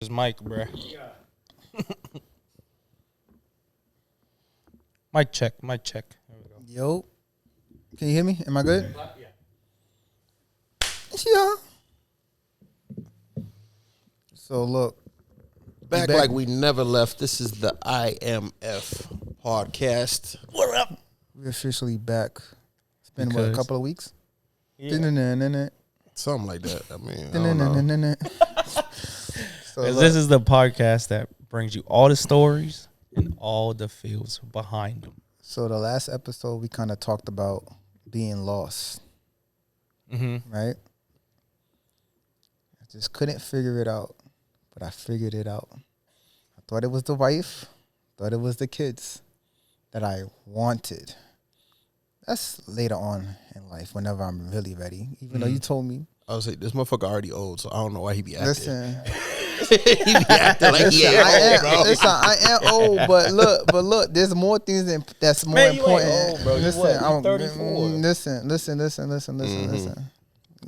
It's Mike, bruh. Mic check, mic check. There we go. Yo, can you hear me? Am I good? Yeah. Yeah. So look, Back back. like we never left. This is the IMF podcast. What up? we're officially back. It's been what, a Because- couple of weeks? Yeah. Dun-dun-dun-dun-dun. Something like that. I mean, I don't know. Dun-dun-dun-dun-dun. So Because look, this is the podcast that brings you all the stories and all the feels behind them. so the last episode we kind of talked about being lost, Mm-hmm. right? I just couldn't figure it out, but I figured it out. I thought it was the wife, thought it was the kids that I wanted. That's later on in life, whenever I'm really ready. Even though you told me, I was like, this motherfucker already old, so I don't know why he be acting. listen, he be acting like he ain't old, bro. I am old, but look, there's more things that's more Man, you ain't important. old, bro. You Listen, what? You I'm 34. Listen.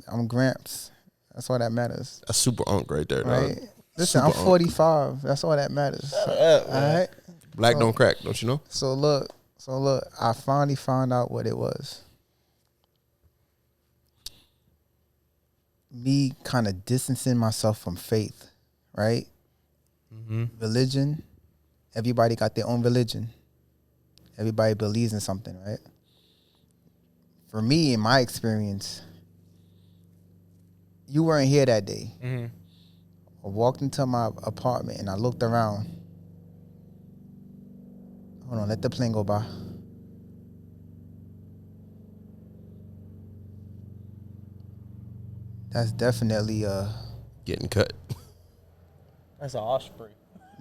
I'm Gramps. That's all that matters, A super unk right there, dog. right? Listen, I'm Super unk. 45. That's all that matters. up, All right. Black don't crack, don't you know? So look, I finally found out what it was. Me kind of distancing myself from faith, right? Mm-hmm. Religion, everybody got their own religion. Everybody believes in something, right? For me, in my experience, you weren't here that day. Mm-hmm. I walked into my apartment and I looked around. Hold on, let the plane go by. That's definitely Getting cut. That's an osprey.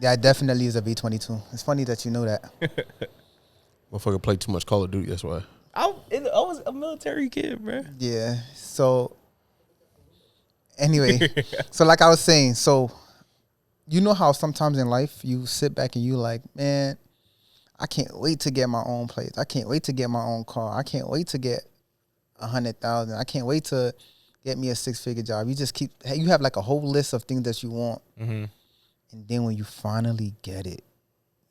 that definitely is a V-22. It's funny that you know that. Motherfucker played too much Call of Duty, that's why. I was a military kid, bro. Yeah. So anyway, so like I was saying, so you know how sometimes in life you sit back and you like, man, I can't wait to get my own place. I can't wait to get my own car. I can't wait to get 100,000. I can't wait to get me a 6-figure job. You just you have like a whole list of things that you want. Mm-hmm. And then when you finally get it,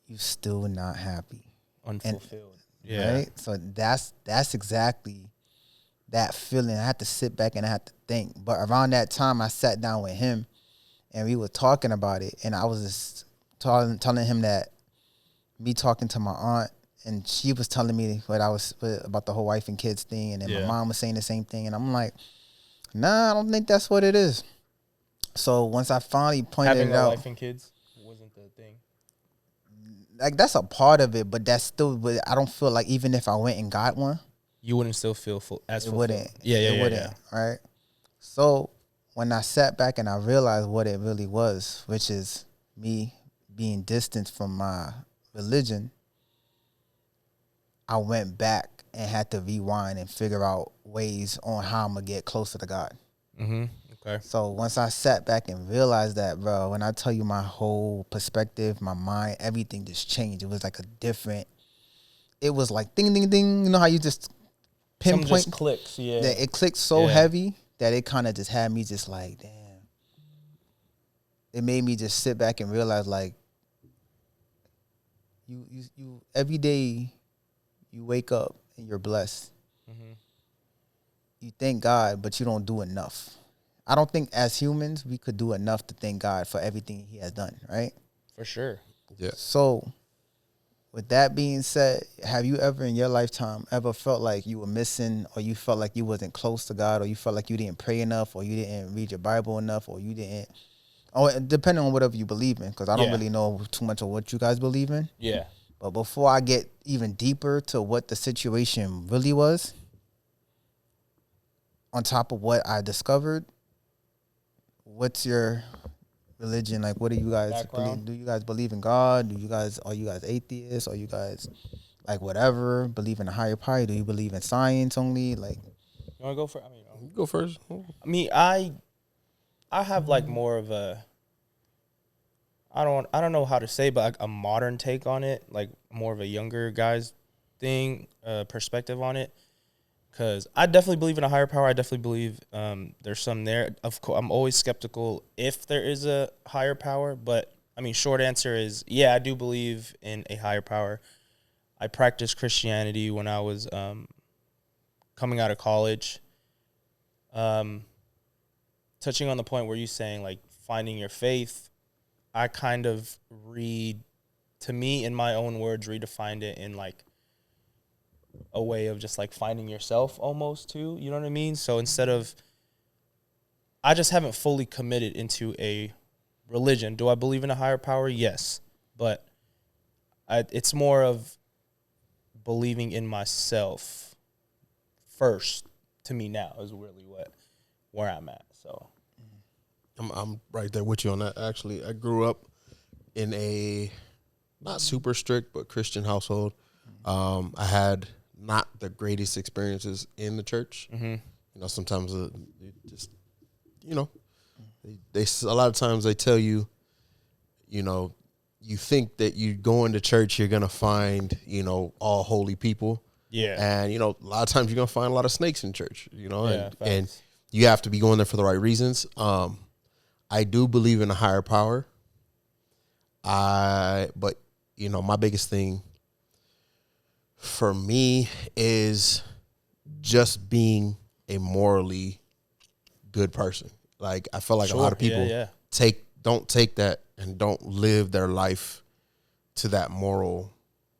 you still not happy. Unfulfilled. Yeah. Right? So that's exactly that feeling. I had to sit back and I had to think. But around that time, I sat down with him and we were talking about it. And I was just telling him that me talking to my aunt, and she was telling me about the whole wife and kids thing. And then my mom was saying the same thing. And I'm like, nah, I don't think that's what it is. So once I finally pointed Having it a out, wife and kids wasn't the thing. like that's a part of it, but that's still. But I don't feel like even if I went and got one, You wouldn't still feel full as it fulfilled. wouldn't. Yeah, it yeah, wouldn't. Right. So when I sat back and I realized what it really was, which is me being distant from my religion, I went back and had to rewind and figure out ways on how I'm gonna get closer to God. Mm-hmm. Okay. So once I sat back and realized that, bro, when I tell you my whole perspective, my mind, everything just changed. It was like it was like ding, ding, ding. You know how you just Some pinpoint? just clicks. Yeah. That it clicked so Yeah. heavy that it kind of just had me just like, damn. It made me just sit back and realize like, you every day you wake up and you're blessed. Mm-hmm. You thank God, but you don't do enough. I don't think as humans we could do enough to thank God for everything He has done, right? For sure. Yeah. So, with that being said, have you ever in your lifetime ever felt like you were missing, or you felt like you wasn't close to God, or you felt like you didn't pray enough, or you didn't read your Bible enough, or you didn't, or depending on whatever you believe in, because I don't Yeah. really know too much of what you guys believe in. Yeah. But before I get even deeper to what the situation really was, on top of what I discovered, what's your religion? Like, what do you guys Background? believe? Do you guys believe in God? Are you guys atheists? Are you guys like whatever? Believe in a higher power? Do you believe in science only? Like, You want to go for? You go first. I have like more of a. I don't know how to say, but like a modern take on it, like more of a younger guy's thing, perspective on it. Because I definitely believe in a higher power. I definitely believe there's some there. Of course, I'm always skeptical if there is a higher power. But, I mean, short answer is, yeah, I do believe in a higher power. I practiced Christianity when I was coming out of college. Touching on the point where you're saying, like, finding your faith, I kind of to me, in my own words, redefined it in, like, a way of just, like, finding yourself almost, too. You know what I mean? So instead of, I just haven't fully committed into a religion. Do I believe in a higher power? Yes. But it's more of believing in myself first, to me now, is really where I'm at. So I'm right there with you on that. Actually, I grew up in a not super strict but Christian household. I had not the greatest experiences in the church. Mm-hmm. You know, sometimes it just, you know, they a lot of times they tell you, you know, you think that you go into church, you're gonna find, you know, all holy people. Yeah. And, you know, a lot of times you're going to find a lot of snakes in church, you know, Yeah, and facts. you have to be going there for the right reasons. I do believe in a higher power. But, you know, my biggest thing for me is just being a morally good person. Like, I feel like a lot of people don't take that and don't live their life to that moral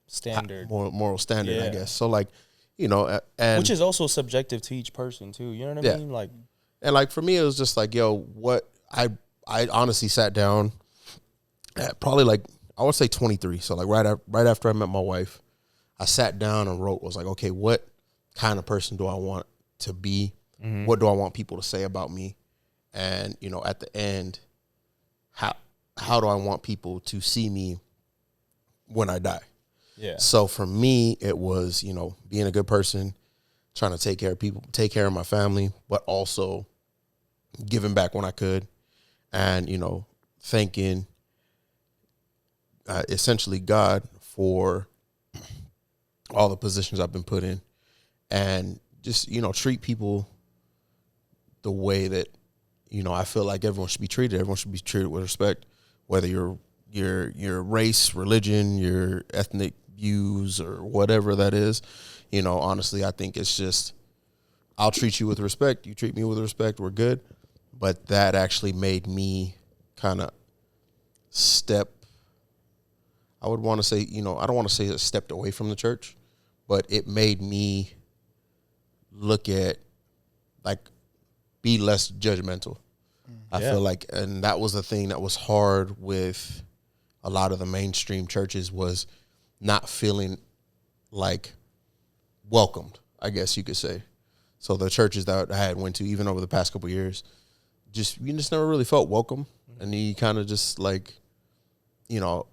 standard, I guess. So, like, you know, and which is also subjective to each person too. You know what I mean? Like, and like for me, it was just like, yo, what I honestly sat down at probably, like, I would say 23. So, like, right after I met my wife, I sat down and was like, okay, what kind of person do I want to be? Mm-hmm. What do I want people to say about me? And, you know, at the end, how do I want people to see me when I die? yeah. So for me, it was, you know, being a good person, trying to take care of people, take care of my family, but also giving back when I could, and, you know, thanking essentially God for all the positions I've been put in, and just, you know, treat people the way that, you know, I feel like everyone should be treated. Everyone should be treated with respect, whether your race, religion, your ethnic views, or whatever that is. You know, honestly, I think it's just, I'll treat you with respect, you treat me with respect, we're good. But that actually made me kind of I would want to say, you know, I don't want to say it stepped away from the church, but it made me look at, like, be less judgmental. I feel like, and that was the thing that was hard with a lot of the mainstream churches, was not feeling like welcomed, I guess you could say. So the churches that I had went to, even over the past couple of years, you just never really felt welcome. And you kind of just, like, you know,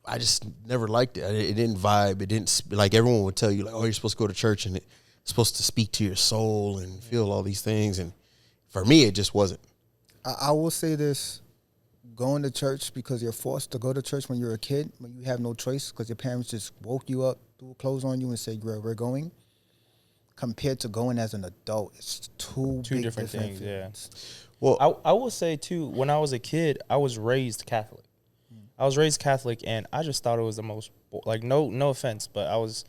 I just never liked it. It didn't vibe. It didn't, like, everyone would tell you, like, oh, you're supposed to go to church and it's supposed to speak to your soul and feel all these things. And for me, it just wasn't. I will say this: going to church because you're forced to go to church when you're a kid, when you have no choice because your parents just woke you up, threw clothes on you, and said, we're going, compared to going as an adult, it's two different things. feelings. Yeah. Well, I will say too, when I was a kid, I was raised Catholic. I was raised Catholic, and I just thought it was the most, like, no offense, but it was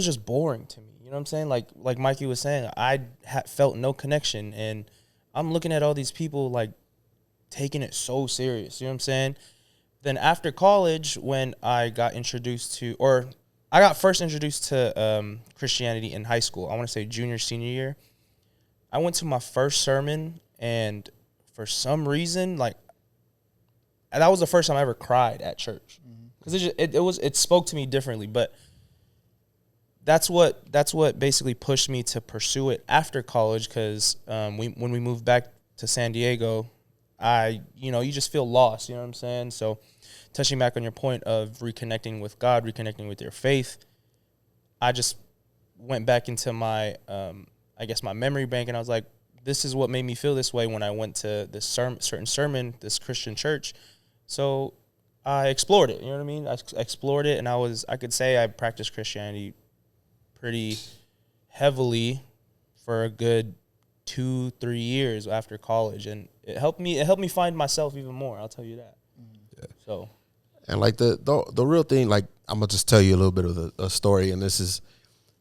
just boring to me. You know what I'm saying? Like Mikey was saying, I felt no connection, and I'm looking at all these people, like, taking it so serious. You know what I'm saying? Then after college, when I got introduced to, or I got first introduced to Christianity in high school, I want to say junior, senior year, I went to my first sermon, and for some reason, like, and that was the first time I ever cried at church, because it spoke to me differently. But that's what basically pushed me to pursue it after college, because when we moved back to San Diego, you just feel lost. You know what I'm saying? So, touching back on your point of reconnecting with God, reconnecting with your faith, I just went back into my I guess my memory bank, and I was like, this is what made me feel this way when I went to this certain sermon, this Christian church. So I explored it. You know what I mean? I explored it, and I could say I practiced Christianity pretty heavily for a good 2-3 years after college, and it helped me find myself even more. I'll tell you that. Yeah. So, and like the real thing, like I'm gonna just tell you a little bit of a story, and this is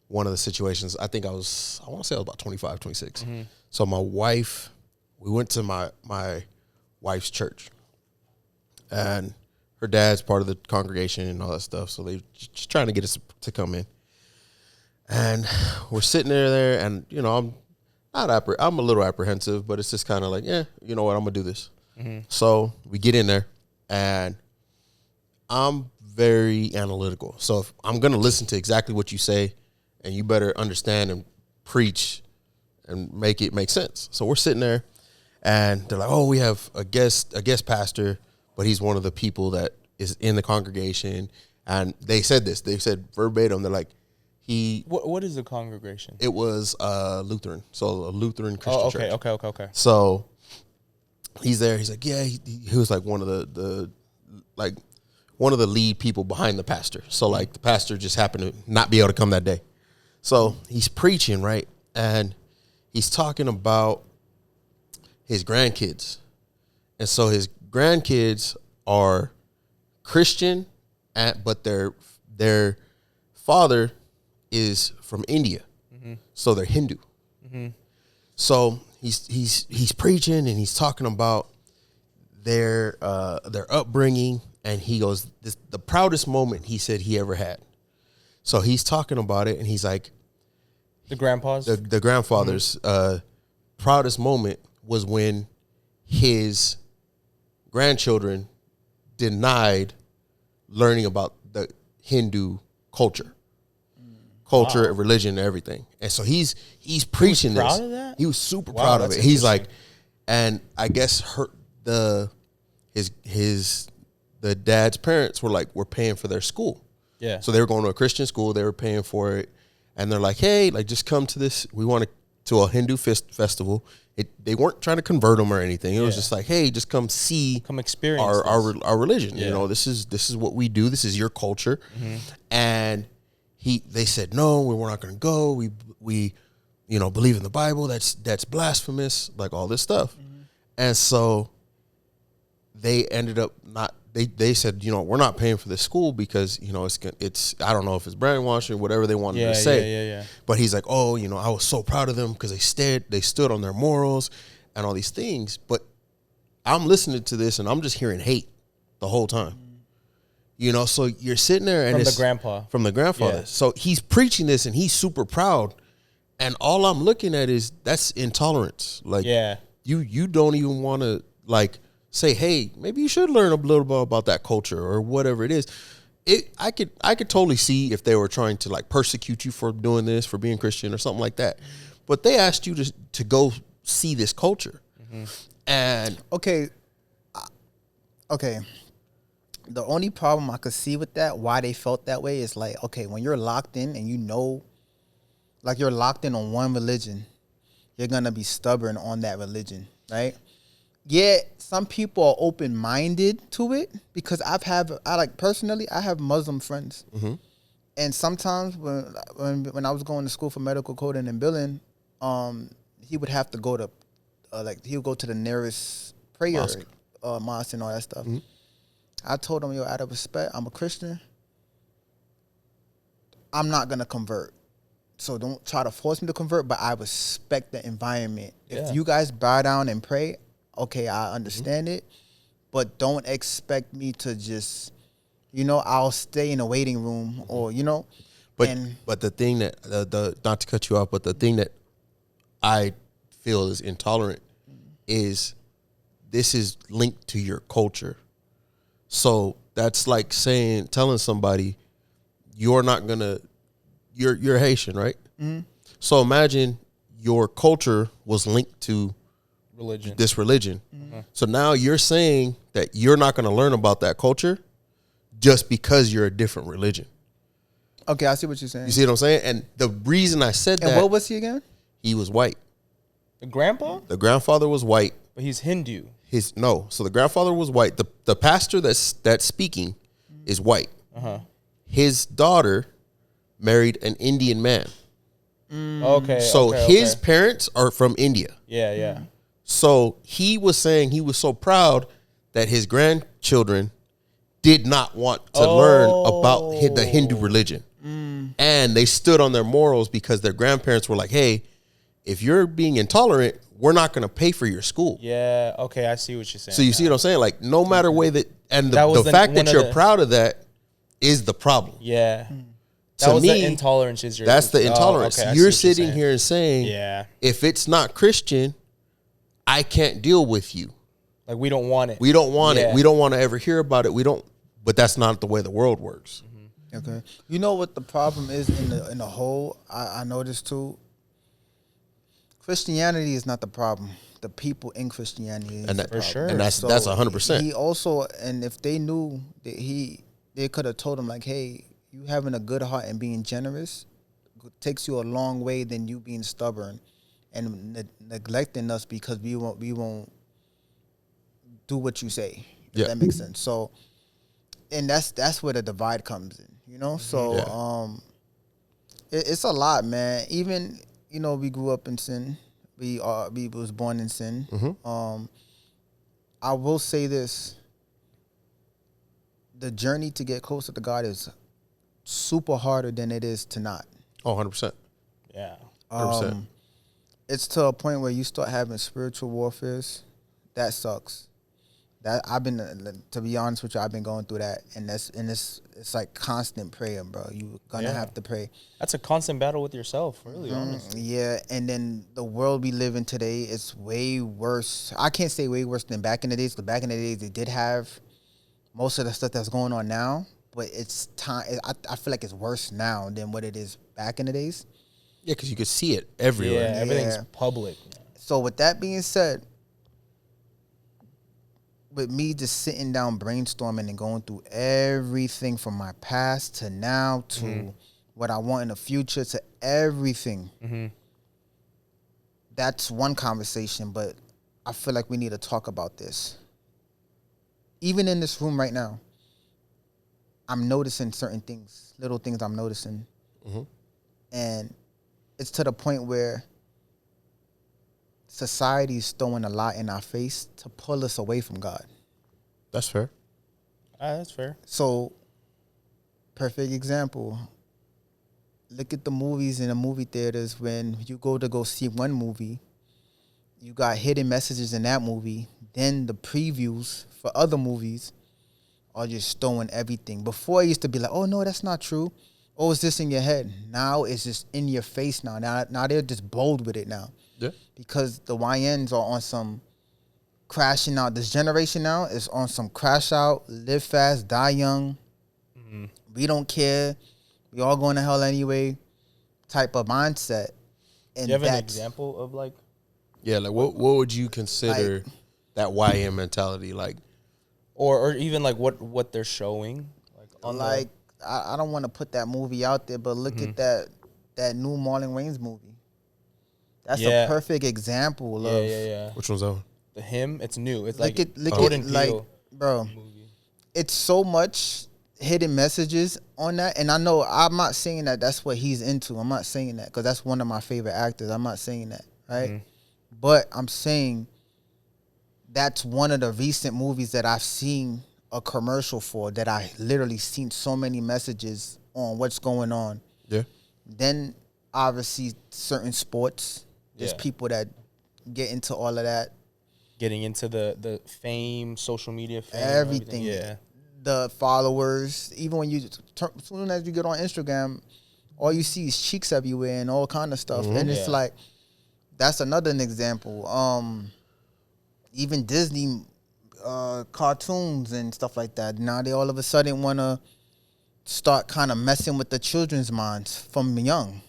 one of the situations. I think I want to say I was about 25, 26. Mm-hmm. So we went to my wife's church, and her dad's part of the congregation and all that stuff. So they just trying to get us to come in, and we're sitting there, and I'm I'm a little apprehensive, but it's just kind of like, yeah, you know what, I'm gonna do this. Mm-hmm. So we get in there, and I'm very analytical. So if I'm gonna listen to exactly what you say, and you better understand and preach and make it make sense. So we're sitting there, and they're like, oh, we have a guest pastor, but he's one of the people that is in the congregation. And they said this. They said verbatim, they're like, What is the congregation? It was Lutheran, so a Lutheran Christian church. Okay. So he's there. He's like, yeah, he was like one of the lead people behind the pastor. So like the pastor just happened to not be able to come that day. So he's preaching, right? And he's talking about his grandkids. And so his grandkids are Christian, but their father is from India. Mm-hmm. So they're Hindu. Mm-hmm. So he's preaching, and he's talking about their upbringing, and he goes, the proudest moment he said he ever had. So he's talking about it, and he's like, the grandpa's? The grandfather's proudest moment was when his grandchildren denied learning about the Hindu culture, wow. Religion, and everything. And so he's preaching this. Proud of that? He was super proud of it. He's like, and I guess the dad's parents were like, we're paying for their school. Yeah. So they were going to a Christian school. They were paying for it. And they're like, hey, like, just come to this. We want to a Hindu festival. They weren't trying to convert them or anything. It was just like, hey, just come experience our religion. Yeah. You know, this is what we do. This is your culture. Mm-hmm. And they said, no, we're not going to go. We believe in the Bible. That's blasphemous, like all this stuff. Mm-hmm. And so they ended up not. They said, we're not paying for this school because, it's I don't know if it's brainwashing or whatever they wanted to say. Yeah. But he's like, oh, I was so proud of them because they stood on their morals and all these things. But I'm listening to this, and I'm just hearing hate the whole time. So you're sitting there, and from the grandfather. Yeah. So he's preaching this, and he's super proud. And all I'm looking at is that's intolerance. Like, you don't even want to, like, say, hey, maybe you should learn a little bit about that culture or whatever it is. I could totally see if they were trying to like persecute you for doing this, for being Christian or something like that. But they asked you to go see this culture. Mm-hmm. And okay. The only problem I could see with that, why they felt that way, is like, okay, when you're locked in and like you're locked in on one religion, you're gonna be stubborn on that religion, right? Yeah, some people are open-minded to it because I have Muslim friends. Mm-hmm. And sometimes when I was going to school for medical coding and billing, he would have to go to, he would go to the nearest prayer mosque and all that stuff. Mm-hmm. I told him, out of respect, I'm a Christian. I'm not going to convert. So don't try to force me to convert, but I respect the environment. Yeah. If you guys bow down and pray, okay, I understand it, but don't expect me to just, I'll stay in a waiting room or, But the thing that, not to cut you off, but the thing that I feel is intolerant is this is linked to your culture. So that's like telling somebody you're not going to, you're Haitian, right? Mm-hmm. So imagine your culture was linked to this religion. Mm-hmm. So now you're saying that you're not going to learn about that culture just because you're a different religion. Okay, I see what you're saying. You see what I'm saying? And the reason I said that. And what was he again? He was white. The grandpa? The grandfather was white. But he's Hindu. So the grandfather was white. The pastor that's speaking is white. Uh-huh. His daughter married an Indian man. Okay. So okay, his okay. parents are from India. Yeah, yeah. So he was saying he was so proud that his grandchildren did not want to learn about the Hindu religion. And they stood on their morals because their grandparents were like, hey, if you're being intolerant, we're not going to pay for your school. Yeah. Okay, I see what you're saying. So you see what I'm saying? Like, no matter way that, and That was the fact one that of you're the- proud of that is the problem. Yeah. That To was me, the intolerance. Is your? That's the intolerance. Okay, I see You're what sitting saying. here and saying, Yeah. if it's not Christian, I can't deal with you. Like we don't want it. We don't want Yeah. it. We don't want to ever hear about it. We don't. But that's not the way the world works. Okay. You know what the problem is in the whole? I noticed too. Christianity is not the problem. The people in Christianity is And the that, problem. sure. and that's So 100%. He also, and if they knew that they could have told him like, hey, you having a good heart and being generous takes you a long way than you being stubborn and neglecting us because we won't do what you say. If Yeah. that makes sense. So, and that's where the divide comes in, you know. So, it's a lot, man. Even we grew up in sin. We was born in sin. I will say this: the journey to get closer to God is super harder than it is to not. Oh, 100%. Yeah. 100%. It's to a point where you start having spiritual warfares. That sucks. That I've been, to be honest with you, I've been going through that, and it's like constant prayer, bro. You gonna have to pray. That's a constant battle with yourself, really, honestly. Yeah, and then the world we live in today is way worse. I can't say way worse than back in the days, because back in the days they did have most of the stuff that's going on now, but it's time. I feel like it's worse now than what it is back in the days. Yeah, because you could see it everywhere. Yeah, everything's Yeah. public. So with that being said, with me just sitting down brainstorming and going through everything from my past to now to what I want in the future to everything. That's one conversation, but I feel like we need to talk about this. Even in this room right now, I'm noticing certain things, little things I'm noticing. And it's to the point where society is throwing a lot in our face to pull us away from God. That's fair. That's fair. So, perfect example. Look at the movies in the movie theaters. When you go see one movie, you got hidden messages in that movie. Then the previews for other movies are just throwing everything. Before, it used to be like, oh, no, that's not true. Oh, is this in your head? Now it's just in your face now. Now they're just bold with it now. Yeah. Because the YNs are on some crashing out. This generation now is on some crash out, live fast, die young. We don't care. We all going to hell anyway type of mindset. And Do you have an that's- example of like? Yeah, like what would you consider that YM mentality? Like, Or even like what they're showing, like on like I don't want to put that movie out there, but look at that new Marlon Wayans movie. That's Yeah. a perfect example of yeah. which one's that one? The Him, it's new. It's look like at Jordan like, Peele bro. movie. It's so much hidden messages on that, and I know I'm not saying that that's what he's into. I'm not saying that because that's one of my favorite actors. I'm not saying that, right? But I'm saying that's one of the recent movies that I've seen a commercial for that I literally seen so many messages on what's going on. Yeah. Then obviously certain sports, there's Yeah. people that get into all of that. Getting into the fame, social media fame, Everything. Yeah. The followers, even when you as soon as you get on Instagram, all you see is cheeks everywhere and all kind of stuff. And it's Yeah. like that's another example. Even Disney cartoons and stuff like that. Now they all of a sudden want to start kind of messing with the children's minds from young.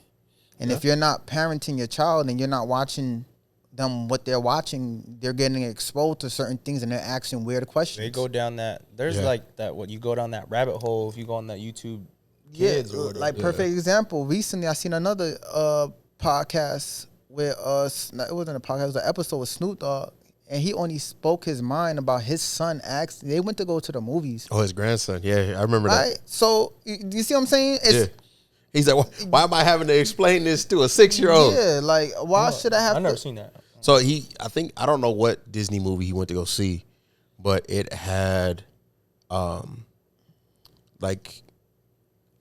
And if you're not parenting your child and you're not watching them what they're watching, they're getting exposed to certain things and they're asking weird questions. They go down that. There's Yeah. like that. What you go down that rabbit hole if you go on that YouTube Kids or whatever. like perfect example. Recently, I seen another podcast where it wasn't a podcast, it was an episode with Snoop Dogg, and he only spoke his mind about his son. They went to go to the movies, Oh, his grandson. Yeah, I remember that. right? So you see what I'm saying? It's, He's like, why am I having to explain this to a 6-year-old? Yeah, like why should I have I've to? never seen that. So I don't know what Disney movie he went to go see, but it had, like,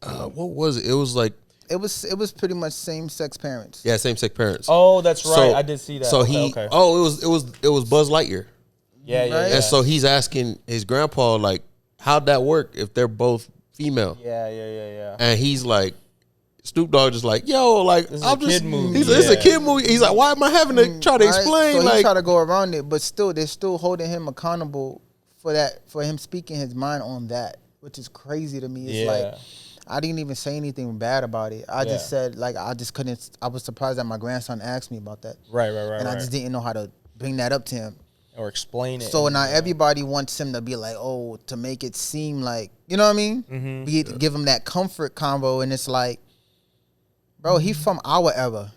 what was it? It was like, It was pretty much same sex parents. yeah, same sex parents. Oh, that's right. So- I did see that. So okay. it was Buzz Lightyear, Yeah, yeah, Right? yeah. and so he's asking his grandpa like, how'd that work if they're both female? yeah. And he's like, Snoop Dogg just like, yo, like This is I'm a just, kid movie, he's it's a yeah. kid movie. He's like, why am I having to try to Right? explain? So he Like, try to go around it, but still, they're still holding him accountable for that, for him speaking his mind on that, which is crazy to me. It's Yeah. like I didn't even say anything bad about it. I just Yeah. said like I just couldn't. I was surprised that my grandson asked me about that, Right, and I just didn't know how to bring that up to him. Or explain it. So now everybody wants him to be like, oh, to make it seem like, you know what I mean? Mm-hmm. Give him that comfort combo, and it's like, bro, he from our era.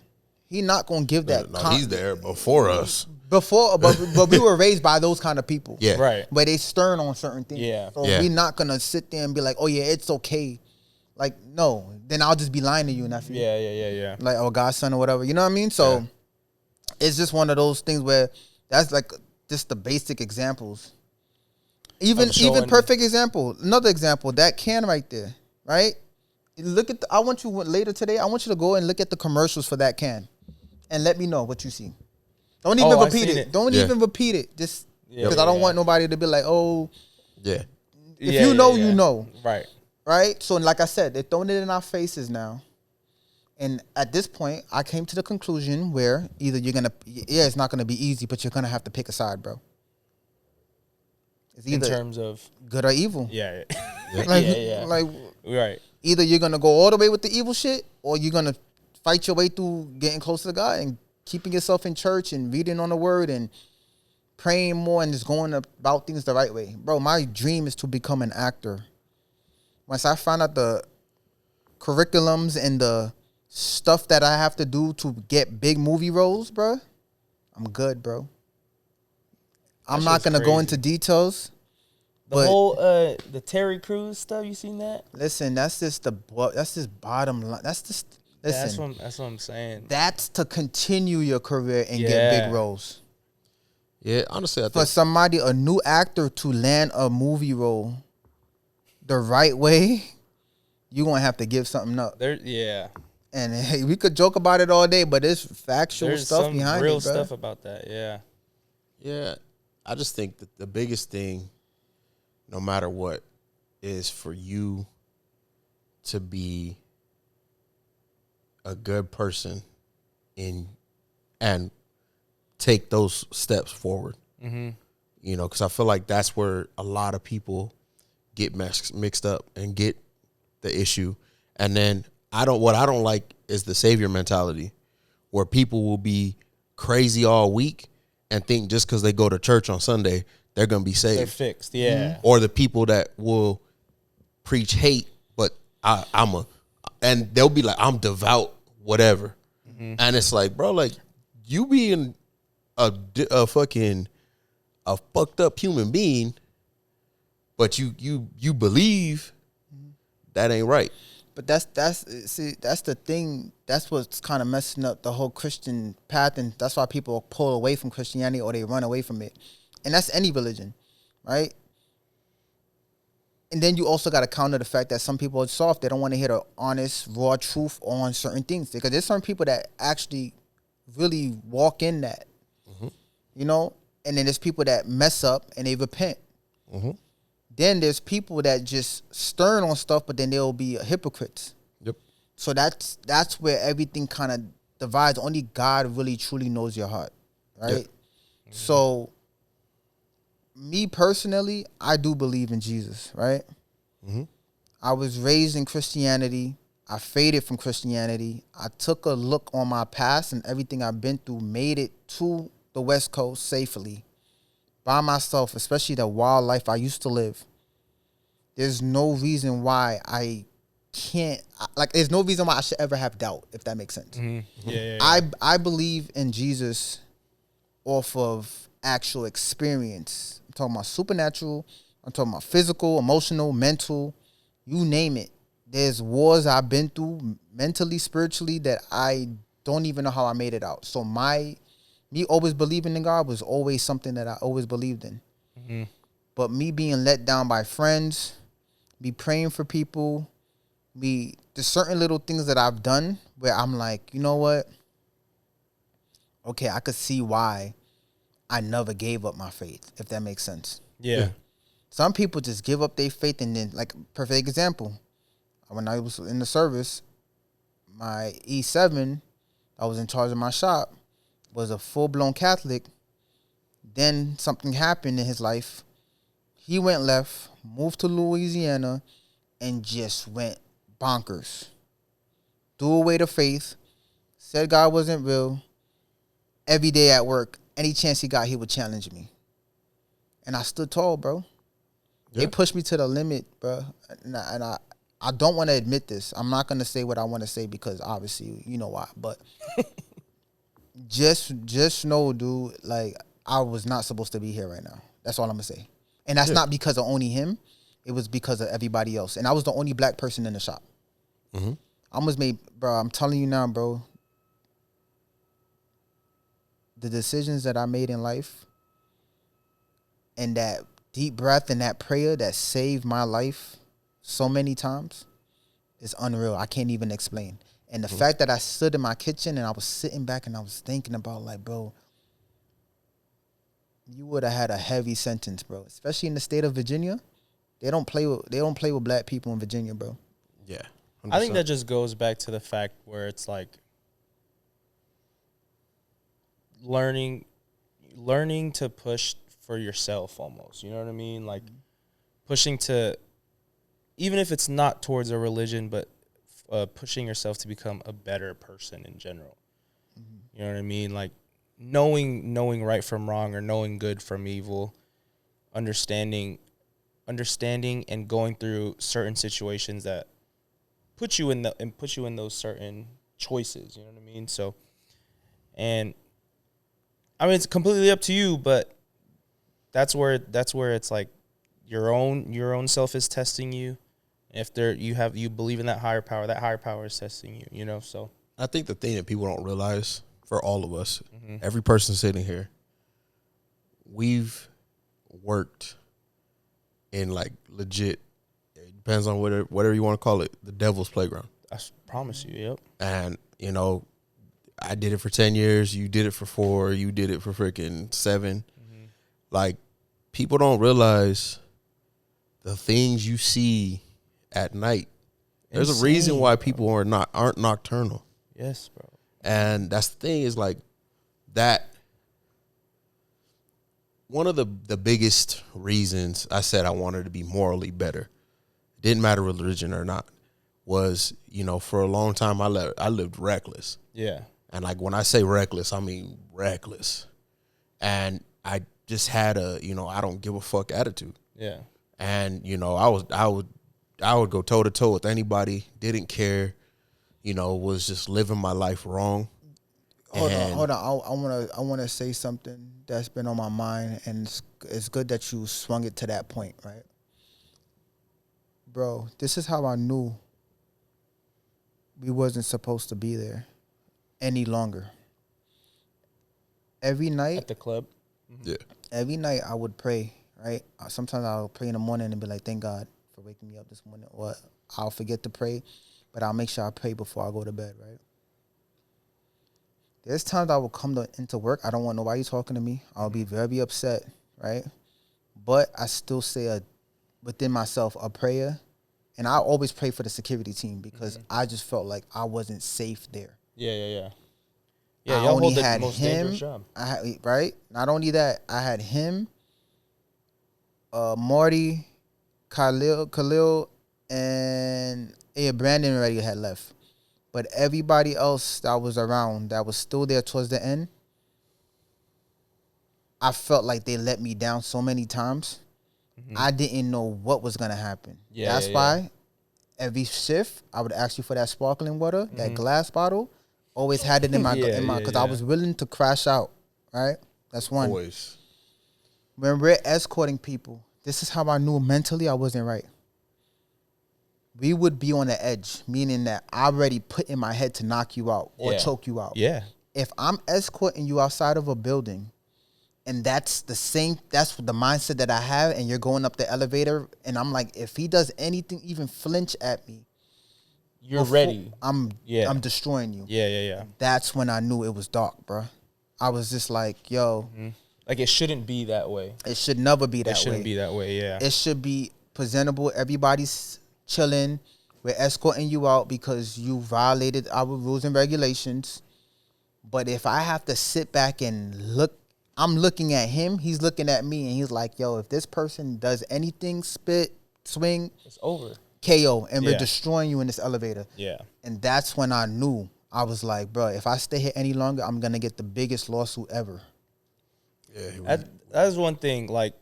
He not gonna give that. no, he's there before us. before, but we were raised by those kind of people. Yeah, Right. But they stern on certain things. Yeah. So Yeah. we not gonna sit there and be like, oh yeah, it's okay. Like no, then I'll just be lying to you, nephew. Yeah. Like oh godson or whatever. You know what I mean? So it's just one of those things where that's like just the basic examples. Even Of showing- perfect example. Another example, that can right there, right? Look at I want you later today, I want you to go and look at the commercials for that can and let me know what you see. Don't even I repeat seen it. it. Don't Yeah. even repeat it. Just Yeah, because I don't yeah. want nobody to be like, oh, yeah, if you know, you know. Right. Right? So like I said, they're throwing it in our faces now. And at this point, I came to the conclusion where either you're gonna it's not gonna be easy, but you're gonna have to pick a side, bro. It's In either terms of good or evil. yeah. Like, yeah. like Right. either you're gonna go all the way with the evil shit, or you're gonna fight your way through getting closer to God and keeping yourself in church and reading on the word and praying more and just going about things the right way. Bro, my dream is to become an actor. Once I find out the curriculums and the stuff that I have to do to get big movie roles, bro, I'm good, bro. I'm That not shit's gonna go crazy. into details. The But- whole the Terry Crews stuff, you seen that? Listen, that's just bottom line. That's just listen. That's what I'm saying. That's to continue your career and get Yeah. big roles. yeah. Honestly, I For think somebody, a new actor, to land a movie role the right way, you're gonna have to give something up. Yeah. And hey, we could joke about it all day, but there's factual There's stuff some behind real it, bro. stuff about that. Yeah. yeah, I just think that the biggest thing, no matter what, is for you to be a good person and take those steps forward. Mm-hmm. You know, because I feel like that's where a lot of people get mixed up and get the issue. And then what I don't like is the savior mentality, where people will be crazy all week and think just because they go to church on Sunday, they're going to be They're saved. fixed. Yeah. Or the people that will preach hate, but and they'll be like, I'm devout, whatever. And it's like, bro, like you being a fucked up human being, but you believe that ain't right. But that's the thing. That's what's kind of messing up the whole Christian path, and that's why people pull away from Christianity or they run away from it. And that's any religion, right? And then you also got to counter the fact that some people are soft. They don't want to hear the honest, raw truth on certain things. Because there's some people that actually really walk in that, you know? And then there's people that mess up and they repent. Then there's people that just stern on stuff, but then they'll be hypocrites. Yep. So that's where everything kind of divides. Only God really truly knows your heart, right? So me personally, I do believe in Jesus, right? I was raised in Christianity. I faded from Christianity. I took a look on my past and everything I've been through, made it to the West Coast safely by myself, especially the wild life I used to live. There's no reason why I can't, there's no reason why I should ever have doubt, if that makes sense. Yeah. I believe in Jesus off of actual experience. I'm talking about supernatural. I'm talking about physical, emotional, mental, you name it. there's wars I've been through mentally, spiritually, that I don't even know how I made it out. So me always believing in God was always something that I always believed in. Mm-hmm. But me being let down by friends, me praying for people, there's certain little things that I've done where I'm like, you know what? Okay, I could see why I never gave up my faith, if that makes sense. Yeah. Some people just give up their faith, and then, like, perfect example, when I was in the service, my E7, I was in charge of my shop, was a full-blown Catholic. Then something happened in his life. He went left, moved to Louisiana, and just went bonkers. Threw away the faith, said God wasn't real. Every day at work, any chance he got, he would challenge me. And I stood tall, bro. Yeah. They pushed me to the limit, bro. And I don't want to admit this. I'm not going to say what I want to say because obviously, you know why. But just know, dude, like, I was not supposed to be here right now. That's all I'm going to say. And that's not because of only him. It was because of everybody else. And I was the only black person in the shop. Mm-hmm. I almost made, bro, I'm telling you now, bro, the decisions that I made in life and that deep breath and that prayer that saved my life so many times is unreal. I can't even explain. And the fact that I stood in my kitchen and I was sitting back and I was thinking about, like, bro, you would have had a heavy sentence, bro. Especially in the state of Virginia. They don't play with black people in Virginia, bro. Yeah. 100%. I think that just goes back to the fact where it's like learning to push for yourself almost. You know what I mean? Like pushing to, even if it's not towards a religion, but pushing yourself to become a better person in general. Mm-hmm. You know what I mean? Like knowing right from wrong or knowing good from evil, understanding and going through certain situations that put you in those certain choices, you know what I mean? So, and I mean, it's completely up to you, but that's where it's like your own self is testing you. If you believe in that higher power is testing you, you know? So I think the thing that people don't realize, for all of us, every person sitting here, we've worked in, like, legit, it depends on whatever you want to call it, the devil's playground. I promise you, yep. And, you know, I did it for 10 years. You did it for 4. You did it for freaking 7. Mm-hmm. Like, people don't realize the things you see at night. There's a reason why people aren't nocturnal. Yes, bro. And that's the thing, is like that. One of the biggest reasons I said I wanted to be morally better, didn't matter religion or not, was, you know, for a long time I lived reckless. Yeah. And like, when I say reckless, I mean reckless. And I just had a, you know, I don't give a fuck attitude. Yeah. And, you know, I would go toe to toe with anybody, didn't care, you know, was just living my life wrong. Hold on. I wanna say something that's been on my mind, and it's good that you swung it to that point, right? Bro, this is how I knew we wasn't supposed to be there any longer. Every night at the club. Mm-hmm. Yeah. Every night I would pray, right? Sometimes I'll pray in the morning and be like, thank God for waking me up this morning. Or I'll forget to pray, but I'll make sure I pray before I go to bed, right? There's times I will come into work. I don't want nobody talking to me. I'll be very upset, right? But I still say within myself a prayer. And I always pray for the security team because I just felt like I wasn't safe there. Yeah, I y'all only hold the had most him, dangerous job. right? Not only that, I had him, Marty, Khalil, and Brandon already had left. But everybody else that was around that was still there towards the end, I felt like they let me down so many times. Mm-hmm. I didn't know what was going to happen. That's why every shift, I would ask you for that sparkling water, that glass bottle. Always had it in my, because I was willing to crash out, right? That's one. Always. When we're escorting people, this is how I knew mentally I wasn't right. we would be on the edge, meaning that I already put in my head to knock you out or Yeah. choke you out. Yeah. If I'm escorting you outside of a building, and that's the mindset that I have, and you're going up the elevator, and I'm like, if he does anything, even flinch at me, You're ready. I'm Yeah. destroying you. Yeah. That's when I knew it was dark, bro. I was just like, yo, Like it shouldn't be that way. it should never be that It shouldn't way. be that way. Yeah. It should be presentable. Everybody's chilling. We're escorting you out because you violated our rules and regulations. But if I have to sit back and look, I'm looking at him, he's looking at me, and he's like, yo, if this person does anything, spit, swing, It's over. KO, and we're Yeah. destroying you in this elevator. Yeah. And that's when I knew. I was like, bro, if I stay here any longer, I'm going to get the biggest lawsuit ever. Yeah, That is one thing. Like,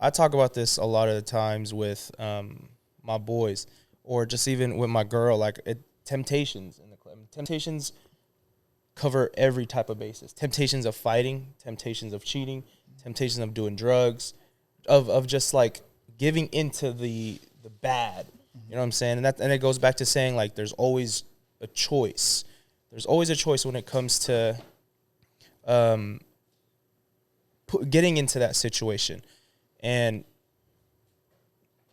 I talk about this a lot of the times with my boys, or just even with my girl. Like, temptations in the club. Temptations cover every type of basis. Temptations of fighting, temptations of cheating, temptations of doing drugs, of just like giving into the bad. You know what I'm saying? And it goes back to saying, like, there's always a choice. There's always a choice when it comes to getting into that situation, and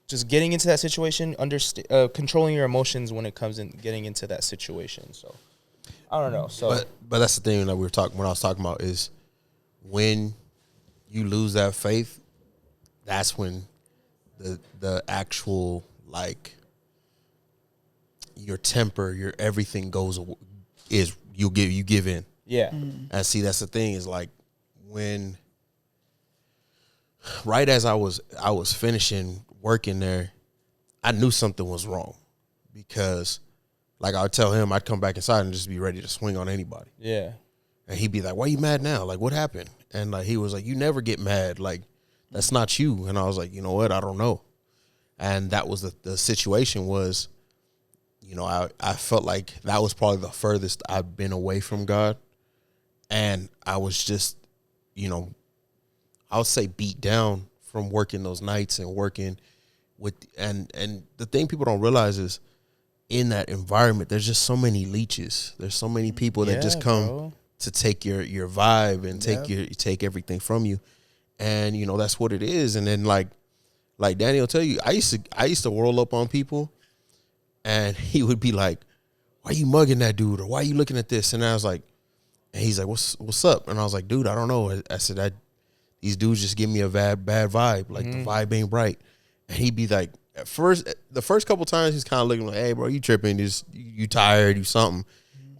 just getting into that situation, controlling your emotions when it comes in getting into that situation. So I don't know. So but that's the thing that we were talking. When I was talking about is when you lose that faith, that's when the actual, like, your temper, your everything you give in. yeah, And see, that's the thing is, like, when right as I was finishing working there, I knew something was wrong, because, like, I would tell him I'd come back inside and just be ready to swing on anybody. yeah, And he'd be like, why are you mad now? Like, what happened? And, like, he was like, you never get mad. Like, that's not you. And I was like, you know what? I don't know. And that was the situation was, you know, I felt like that was probably the furthest I've been away from God. And I was just, you know, I would say beat down from working those nights and working with, and the thing people don't realize is in that environment, there's just so many leeches. There's so many people that just come bro. to take your vibe and take everything from you. And, you know, that's what it is. And then like Danny will tell you, I used to roll up on people, and he would be like, why are you mugging that dude? Or why are you looking at this? And I was like, and he's like, what's up? And I was like, dude, I don't know. I said, these dudes just give me a bad vibe. Like, the vibe ain't right. And he'd be like, the first couple times he's kind of looking like, hey, bro, you tripping. You tired, you something.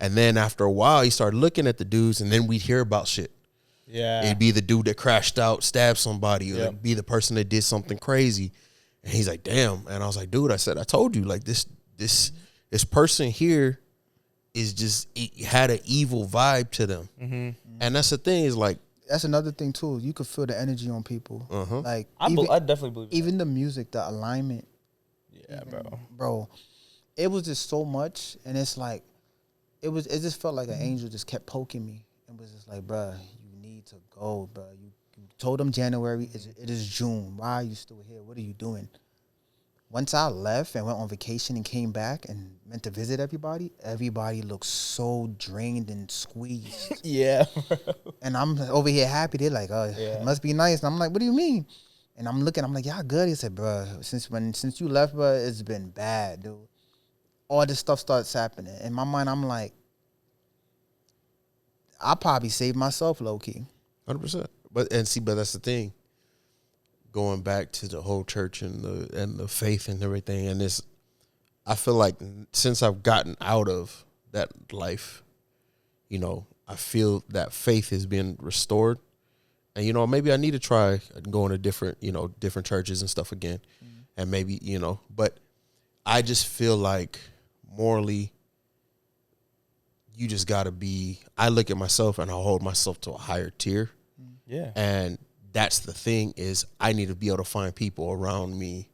And then after a while, he started looking at the dudes, and then we'd hear about shit. yeah. It'd be the dude that crashed out, stabbed somebody, or Yep. it'd be the person that did something crazy. And he's like, damn. And I was like, dude, I told you, like, this person here is just, it had an evil vibe to them. Mm-hmm. And that's the thing is, like, That's another thing, too. You could feel the energy on people. Like, I definitely believe it. even the music, the alignment, Yeah, bro. bro, it was just so much. And it's like, it just felt like an angel just kept poking me and was just like, bruh, you need to go, bruh. You told them January, it is June. Why are you still here? What are you doing? Once I left and went on vacation and came back and meant to visit everybody looked so drained and squeezed. Yeah, And I'm over here happy. They're like, oh, Yeah. it must be nice. And I'm like, what do you mean? And I'm looking, I'm like, y'all good? He said, bro, since you left, bro, it's been bad, dude. All this stuff starts happening. In my mind, I'm like, I probably saved myself low key. 100%. But that's the thing. Going back to the whole church and the faith and everything, and this, I feel like since I've gotten out of that life, you know, I feel that faith has been restored, and, you know, maybe I need to try going to different churches and stuff again, and maybe, you know, but I just feel like morally, you just got to be. I look at myself and I hold myself to a higher tier, yeah. and that's the thing is I need to be able to find people around me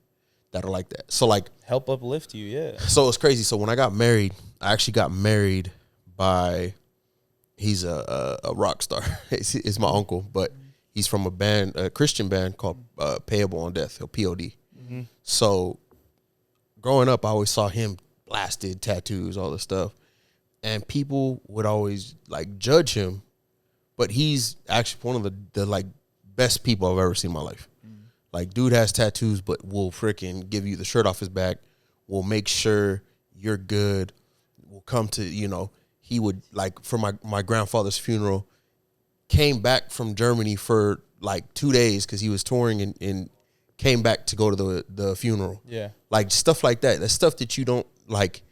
that are like that. So, like, Help uplift you. Yeah. so it's crazy. So when I got married, I actually got married by, he's a rock star. It's my uncle, but he's from a Christian band called Payable on Death, or POD. So growing up, I always saw him blasted, tattoos, all this stuff. And people would always like judge him, but he's actually one of the like best people I've ever seen in my life. Like, dude has tattoos, but will freaking give you the shirt off his back, will make sure you're good, will come to, he would, like, for my grandfather's funeral, came back from Germany for like 2 days because he was touring and came back to go to the funeral. Yeah. Like, stuff like that. That's stuff that you don't, like,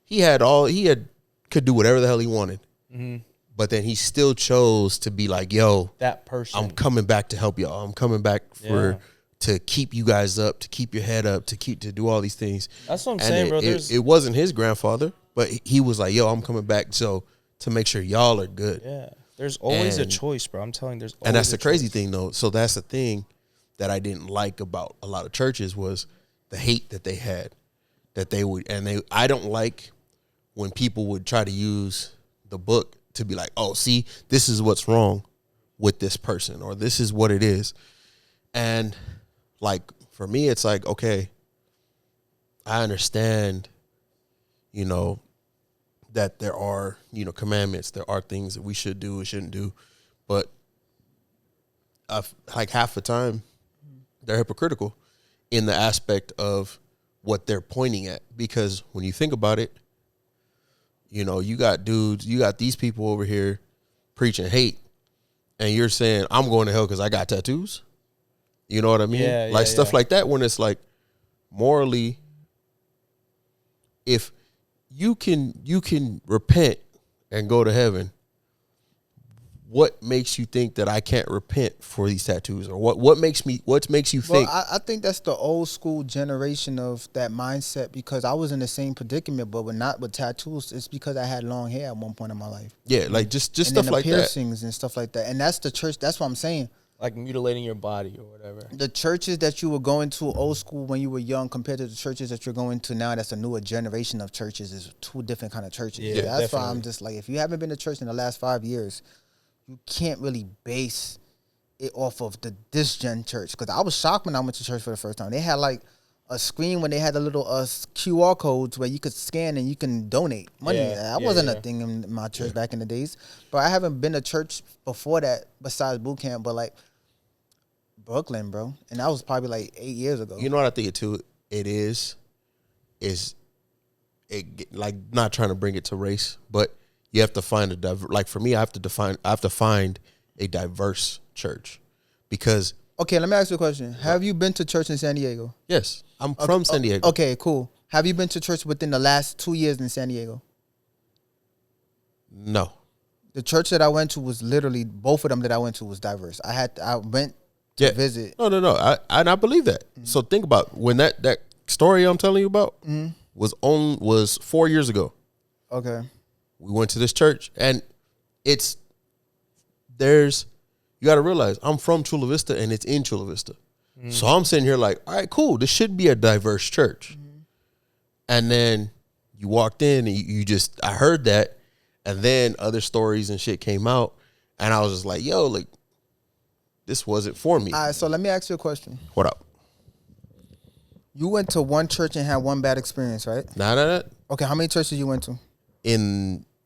could do whatever the hell he wanted. Mm-hmm. But then he still chose to be like, yo, that person, I'm coming back to help y'all. I'm coming back to keep you guys up, to keep your head up, to do all these things. That's what I'm saying, bro. It wasn't his grandfather, but he was like, yo, I'm coming back to make sure y'all are good. Yeah. There's always a choice, bro. I'm telling you, there's always and that's the crazy choice. thing, though. So that's the thing that I didn't like about a lot of churches was the hate that they had, that they would, I don't like when people would try to use the book to be like, oh, see, this is what's wrong with this person, or this is what it is. And like, for me, it's like, okay, I understand, that there are, commandments, there are things that we should do and shouldn't do. But like half the time, they're hypocritical in the aspect of what they're pointing at. Because when you think about it, you got dudes, you got these people over here preaching hate, and you're saying, I'm going to hell because I got tattoos. You know what I mean? Yeah, like stuff like that, when it's like, morally, if you can repent and go to heaven, what makes you think that I can't repent for these tattoos? Or what makes you think? Well, I think that's the old school generation of that mindset, because I was in the same predicament, but not with tattoos. It's because I had long hair at one point in my life. Yeah, like just and stuff like that. Piercings and stuff like that. And that's the church. That's what I'm saying. Like mutilating your body or whatever. The churches that you were going to old school when you were young compared to the churches that you're going to now, that's a newer generation of churches, is two different kind of churches. Yeah, that's definitely. why I'm just like, if you haven't been to church in the last 5 years, you can't really base it off of this gen church. Because I was shocked when I went to church for the first time. They had like a screen when they had the little QR codes where you could scan and you can donate money. That wasn't a thing in my church back in the days. But I haven't been to church before that besides boot camp, but like Brooklyn, bro. And that was probably like 8 years ago. You know what I think it is like, not trying to bring it to race, but you have to find like for me, I have to find a diverse church, because. Okay, let me ask you a question. Have you been to church in San Diego? Yes, I'm from San Diego. Okay, cool. Have you been to church within the last 2 years in San Diego? No. The church that I went to was literally, both of them that I went to was diverse. I went to visit. No. I believe that. Mm-hmm. So think about when that story I'm telling you about was 4 years ago. Okay. We went to this church, and you got to realize I'm from Chula Vista, and it's in Chula Vista. Mm-hmm. So I'm sitting here like, all right, cool. This should be a diverse church. Mm-hmm. And then you walked in, and I heard that, and then other stories and shit came out, and I was just like, yo, like, this wasn't for me. All right, so let me ask you a question. What up? You went to one church and had one bad experience, right? Nah. Okay, how many churches you went to?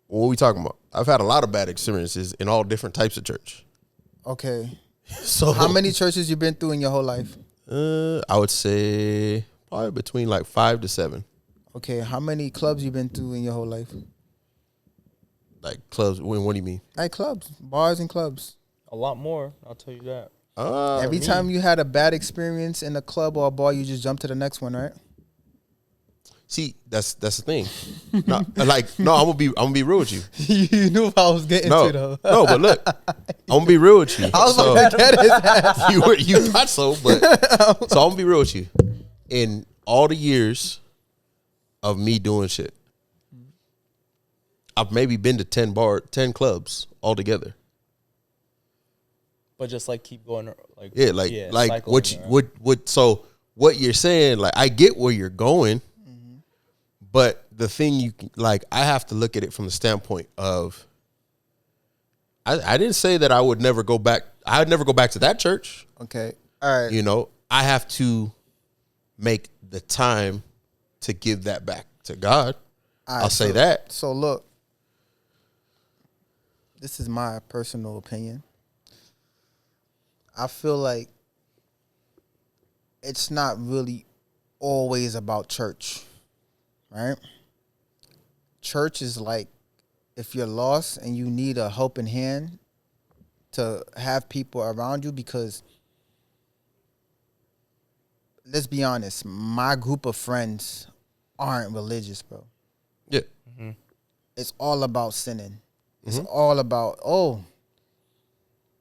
What are we talking about? I've had a lot of bad experiences in all different types of church. Okay. So how many churches you been through in your whole life? I would say probably between like 5 to 7. Okay, how many clubs you been through in your whole life? Like clubs? What do you mean? Like clubs, bars and clubs. A lot more, I'll tell you that. Every time you had a bad experience in a club or a bar, you just jump to the next one, right? See, that's the thing. No, I'm gonna be real with you. You knew I was getting to though. No, but look, I'm gonna be real with you. I was like, that is ass. You thought so, but so I'm gonna be real with you. In all the years of me doing shit, I've maybe been to 10 clubs altogether. But just like keep going, like so what you're saying, like, I get where you're going, but the thing I have to look at it from the standpoint of, I didn't say that I would never go back. I would never go back to that church. Okay, all right. I have to make the time to give that back to God. All right, I'll say so- that. So look, this is my personal opinion. I feel like it's not really always about church, right? Church is like if you're lost and you need a helping hand to have people around you, because let's be honest, my group of friends aren't religious, bro. Yeah. It's all about sinning. It's Mm-hmm. all about,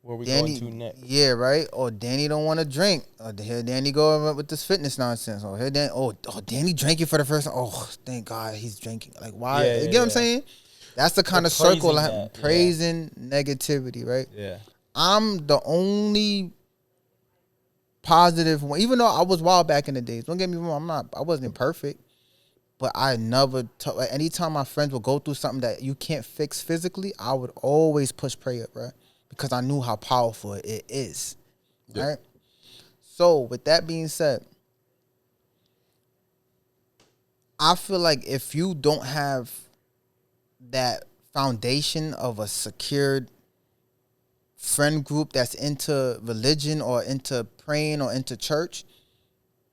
Where we Danny, going to next? yeah, right. Or Danny don't want to drink. Or here Danny go with this fitness nonsense. Or here Danny, Danny drinking for the first time. Oh, thank God he's drinking. Like why? Yeah, You yeah, get what I'm yeah. saying? That's the kind They're of circle praising I have. that, yeah. Praising negativity, right? Yeah. I'm the only positive one. Even though I was wild back in the days. Don't get me wrong. I wasn't perfect. But I never, like, anytime my friends would go through something that you can't fix physically, I would always push prayer, bro, because I knew how powerful it is. Yeah. Right? So, with that being said, I feel like if you don't have that foundation of a secured friend group that's into religion or into praying or into church,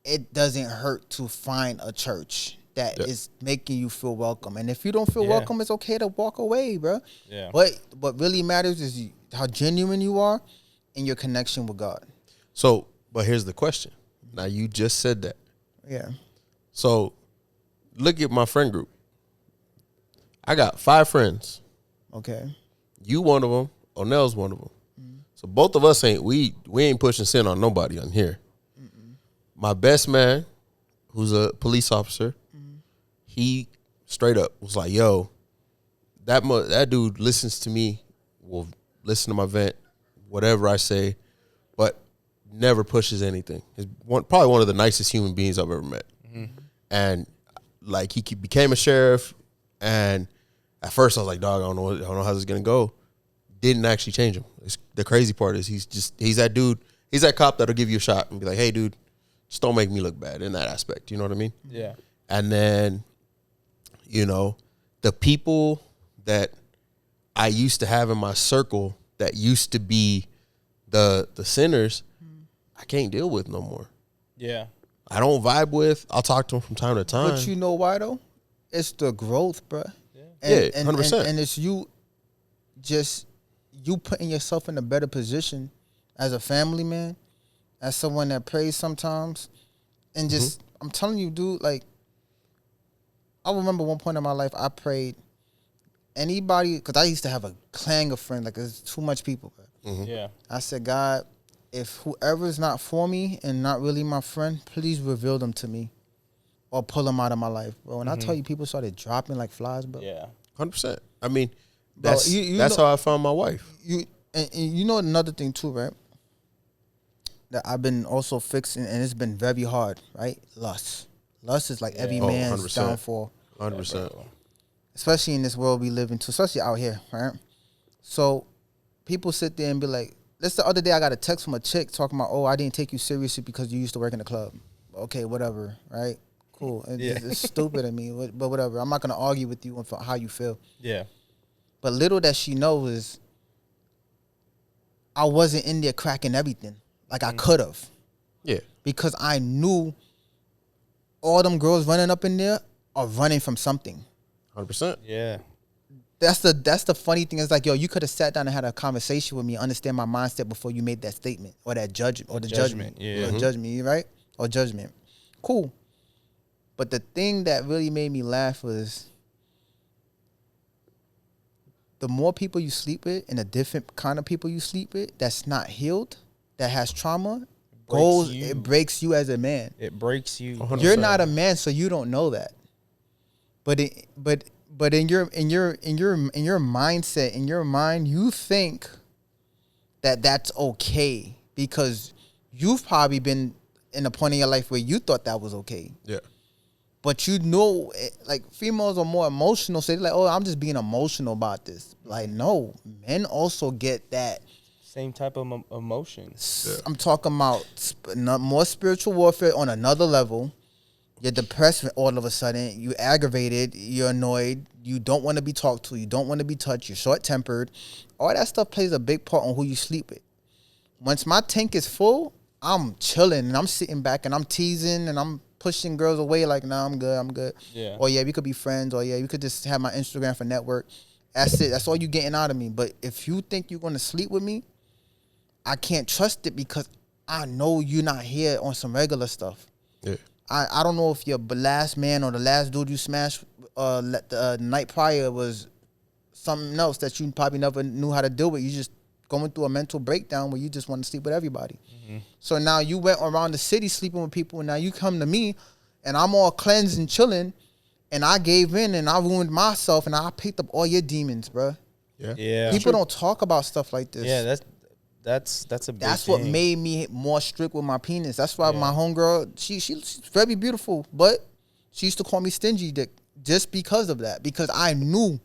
it doesn't hurt to find a church that is making you feel welcome. And if you don't feel Yeah. welcome, it's okay to walk away, bro. Yeah. But what really matters is how genuine you are and your connection with God. So, but here's the question. Now you just said that. Yeah. So, look at my friend group. I got 5 friends. Okay. You one of them. Onell's one of them. So both of us we ain't pushing sin on nobody on here. My best man, who's a police officer, he straight up was like, "Yo, that dude listens to me, will listen to my vent, whatever I say, but never pushes anything. He's probably one of the nicest human beings I've ever met." And like he became a sheriff, and at first I was like, "Dog, I don't know how this is gonna go." Didn't actually change him. The crazy part is he's that dude. He's that cop that'll give you a shot and be like, "Hey, dude, just don't make me look bad," in that aspect. You know what I mean? Yeah. And then, the people that I used to have in my circle that used to be the sinners, I can't deal with no more. Yeah. I don't vibe with. I'll talk to them from time to time. But you know why though? It's the growth, bro. Yeah, 100%. And it's you putting yourself in a better position as a family man, as someone that prays sometimes. And just, I'm telling you, dude, like, I remember one point in my life I prayed anybody, because I used to have a clang of friends, like there's too much people. Bro. Yeah. I said, God, if whoever's not for me and not really my friend, please reveal them to me or pull them out of my life, bro. And I tell you, people started dropping like flies, bro. Yeah. 100%. I mean, Bro, that's you that's know- how I found my wife. And you know another thing too, right? That I've been also fixing, and it's been very hard, right? Lust is like every Oh, man's 100%. downfall, 100%. especially in this world we live in, especially out here, right? So people sit there and be like, "This the other day I got a text from a chick talking about, oh, I didn't take you seriously because you used to work in the club." Okay, whatever, right? Cool. It's stupid to me, but whatever. I'm not gonna argue with you on how you feel. Yeah. But little that she knows is I wasn't in there cracking everything like I could have, Yeah. because I knew all them girls running up in there are running from something. 100%. Yeah. That's the funny thing. Is like, yo, you could have sat down and had a conversation with me, understand my mindset before you made that statement or that judgment or the judgment. Yeah. Or judgment, right? Or judgment. Cool. But the thing that really made me laugh was the more people you sleep with and the different kind of people you sleep with that's not healed, that has trauma, it breaks you as a man. It breaks you. 100%. You're not a man, so you don't know that. But in your mindset, in your mind, you think that that's okay because you've probably been in a point in your life where you thought that was okay. Yeah. But you know, like, females are more emotional, so they're like, "Oh, I'm just being emotional about this." Like, no, men also get that. Same type of emotions. Yeah. I'm talking about more spiritual warfare on another level, You're depressed all of a sudden. You aggravated. You're annoyed. You don't want to be talked to. You don't want to be touched. You're short-tempered. All that stuff plays a big part on who you sleep with. Once my tank is full, I'm chilling and I'm sitting back and I'm teasing and I'm pushing girls away like, nah, I'm good, I'm good. Yeah. Or yeah, we could be friends. Or yeah, we could just have my Instagram for network. That's it. That's all you getting out of me. But if you think you're gonna sleep with me, I can't trust it because I know you're not here on some regular stuff. Yeah. I don't know if your last man or the last dude you smashed the night prior was something else that you probably never knew how to deal with. You just going through a mental breakdown where you just want to sleep with everybody. Mm-hmm. So now you went around the city sleeping with people, and now you come to me, and I'm all cleansed and chilling, and I gave in, and I ruined myself, and I picked up all your demons, bro. Yeah. People don't talk about stuff like this. Yeah, that's a big That's thing. what made me more strict with my penis. That's why my homegirl, she's very beautiful, but she used to call me stingy dick just because of that. Because I knew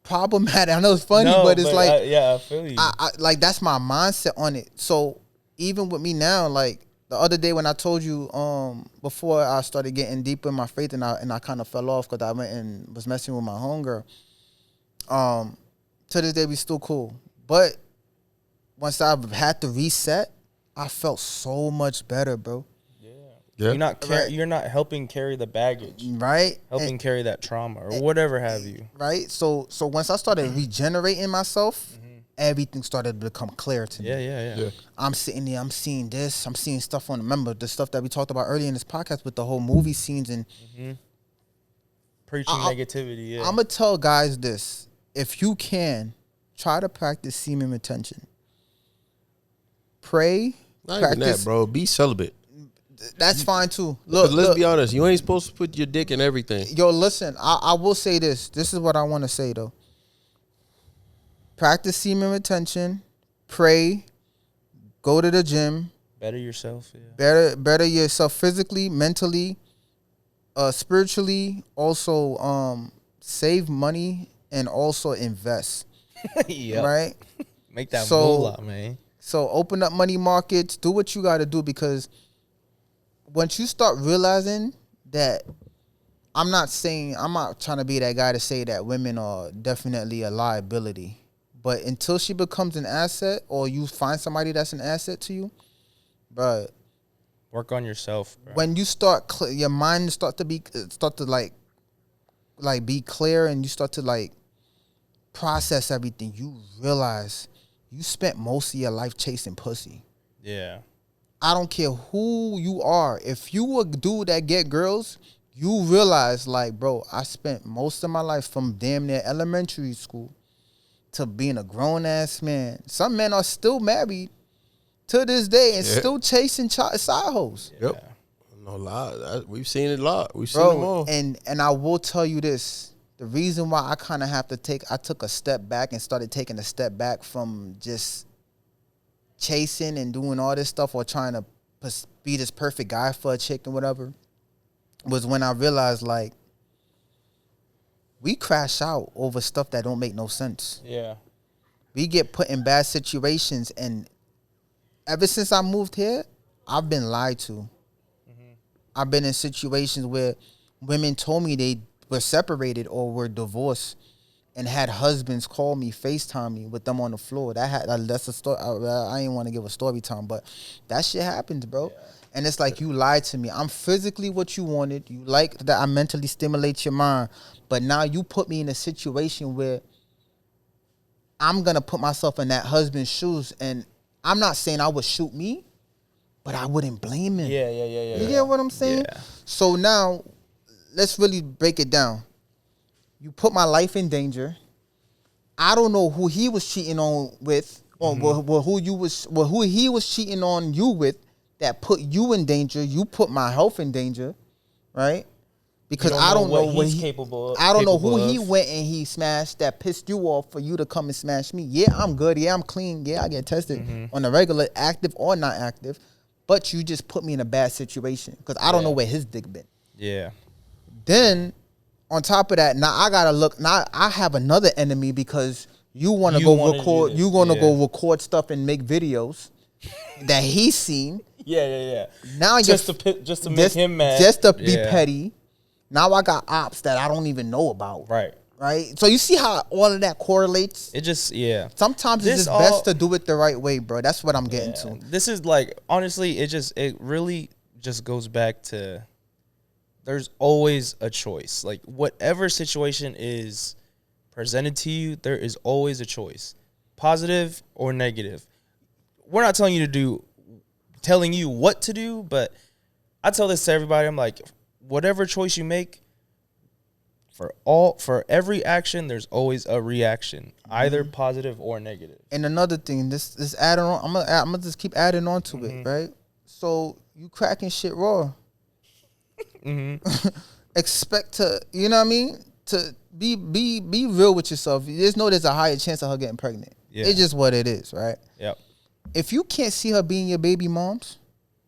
problematic. I know it's funny, but it's like, I feel you. I like that's my mindset on it. So even with me now, like the other day when I told you, before I started getting deeper in my faith and I kind of fell off because I went and was messing with my homegirl. To this day we still cool, but once I had to reset, I felt so much better, bro. Yeah. You're not helping carry the baggage, Right? helping carry that trauma or whatever have you. Right? So once I started regenerating myself, everything started to become clear to me. Yeah. I'm sitting there, I'm seeing this, I'm seeing stuff on, remember the stuff that we talked about earlier in this podcast with the whole movie scenes and Preaching negativity, yeah. I'm going to tell guys this. If you can, try to practice semen retention. Pray. Not even that, bro. Be celibate. That's fine too. Let's be honest. You ain't supposed to put your dick in everything. Yo, listen, I will say this. This is what I want to say, though. Practice semen retention. Pray. Go to the gym. Better yourself, yeah. Better yourself physically, mentally, spiritually. Also, save money and also invest. Yeah. Right? Make that moolah, man. So open up money markets. Do what you got to do because once you start realizing that, I'm not trying to be that guy to say that women are definitely a liability. But until she becomes an asset or you find somebody that's an asset to you, bro. Work on yourself, bro. When you start, your mind start to be clear and you start to like process everything, you realize you spent most of your life chasing pussy. Yeah. I don't care who you are. If you a dude that get girls, you realize like, bro, I spent most of my life from damn near elementary school to being a grown ass man. Some men are still married to this day and still chasing side hoes. Yep. No lie. We've seen it a lot. We've seen them all. And I will tell you this. The reason why I kind of have to I took a step back and started taking a step back from just chasing and doing all this stuff or trying to be this perfect guy for a chick and whatever, was when I realized like we crash out over stuff that don't make no sense. Yeah. We get put in bad situations, and ever since I moved here, I've been lied to. I've been in situations where women told me they were separated or were divorced and had husbands call me, FaceTime me with them on the floor. That's a story. I ain't want to give a story time, but that shit happens, bro. Yeah. And it's like, you lied to me. I'm physically what you wanted. You like that I mentally stimulate your mind. But now you put me in a situation where I'm going to put myself in that husband's shoes. And I'm not saying I would shoot me, but I wouldn't blame him. Yeah. You get what I'm saying? Yeah. So now, let's really break it down. You put my life in danger. I don't know who he was cheating on with, or who he was cheating on you with that put you in danger. You put my health in danger, right? Because I don't know what he's capable of. I don't know who he went and he smashed that pissed you off for you to come and smash me. Yeah, I'm good. Yeah, I'm clean. Yeah, I get tested on a regular, active or not active. But you just put me in a bad situation because I don't know where his dick been. Yeah. Then, on top of that, now I gotta look. Now I have another enemy because you want to go record. You gonna go record stuff and make videos that he's seen. Yeah. Now Just to make him mad. Just to be Yeah. petty. Now I got ops that I don't even know about. Right. Right? So you see how all of that correlates? It just, yeah. Sometimes it's This just best to do it the right way, bro. That's what I'm getting to. This is like, honestly, it really just goes back to there's always a choice. Like, whatever situation is presented to you, there is always a choice, positive or negative. We're not telling you what to do, but I tell this to everybody. I'm like, whatever choice you make, for every action, there's always a reaction, either positive or negative. And another thing, this adding on, I'm gonna just keep adding on to it, right? So you cracking shit raw. Expect to, you know what I mean? To be real with yourself. There's a higher chance of her getting pregnant. Yeah. It's just what it is, right? Yep. If you can't see her being your baby mom's,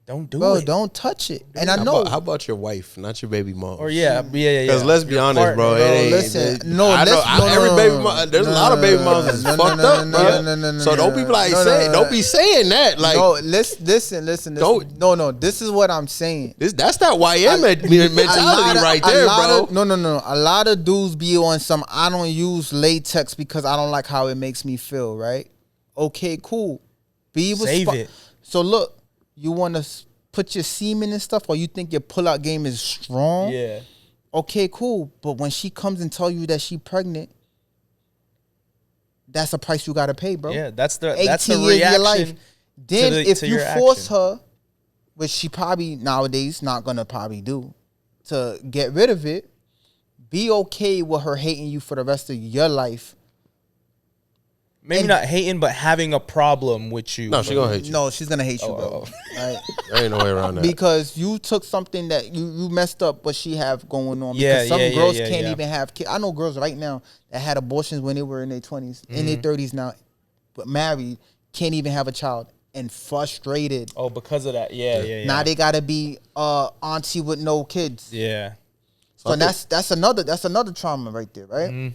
Don't do bro, it. don't touch it. And I know. How about your wife, not your baby mom? Or yeah. Because let's be honest, bro. It ain't, listen, every baby mom. There's a lot of baby moms that's fucked up, bro. So don't be like saying, don't be saying that. Like, no, listen. Don't- No. This is what I'm saying. that's that YM mentality right there, bro. No. A lot of dudes be on some. I don't use latex because I don't like how it makes me feel. Right? Okay, cool. Save it. So look, you want to put your semen and stuff, or you think your pullout game is strong? Yeah. Okay, cool. But when she comes and tell you that she pregnant, that's a price you gotta pay, bro. Yeah, that's the 18 reaction. years of your life. Then if to you your force action. her, which she probably nowadays not gonna probably do, to get rid of it, be okay with her hating you for the rest of your life. Maybe not hating, but having a problem with you. No, she gonna hate you. No, she's gonna hate you, bro. Right? There ain't no way around that. Because you took something that you messed up what she have going on. Yeah, Because some yeah, girls yeah, can't yeah. even have kids. I know girls right now that had abortions when they were in their 20s, in their 30s now, but married, can't even have a child, and frustrated. Oh, because of that. Yeah. Now they gotta be auntie with no kids. Yeah. So that's another trauma right there, right?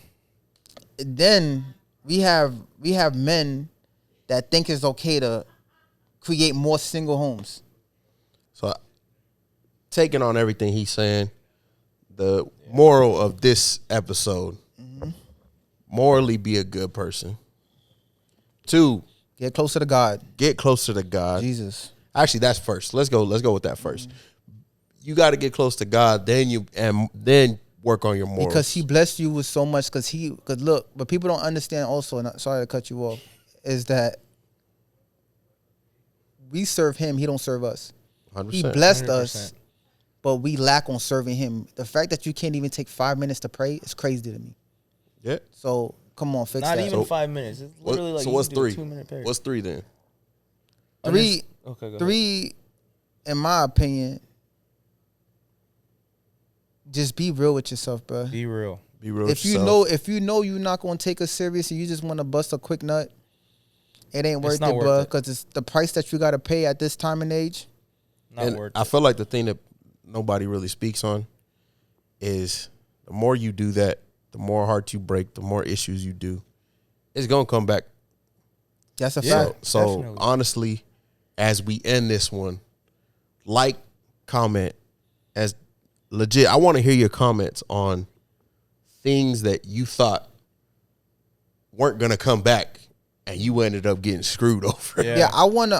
Then we have men that think it's okay to create more single homes. So, taking on everything he's saying, the moral of this episode: morally be a good person. 2, Get closer to God. get closer to God. Jesus. Actually, that's first. Let's go with that first. You got to get close to God, then work on your morals. Because he blessed you with so much. Because look, but people don't understand also, and sorry to cut you off, is that we serve him, he don't serve us. 100%. He blessed 100%. us, but we lack on serving him. The fact that you can't even take 5 minutes to pray is crazy to me. Yeah. So come on, fix Not that. even 5 minutes. It's literally like So you what's can do a 3? 2-minute period. What's 3 then? Three, Okay, go ahead. three, in my opinion, just be real with yourself, bro. Be real. Be real. If with you know you're not gonna take us serious and you just want to bust a quick nut, it ain't worth not it, worth bro. it. Because it's the price that you gotta pay at this time and age. Not And worth I it. feel like the thing that nobody really speaks on is the more you do that, the more hearts you break, the more issues you do, it's gonna come back. That's a Yeah. fact. So Definitely. honestly, as we end this one, like, comment, as legit, I want to hear your comments on things that you thought weren't gonna come back and you ended up getting screwed over. Yeah. Yeah, I want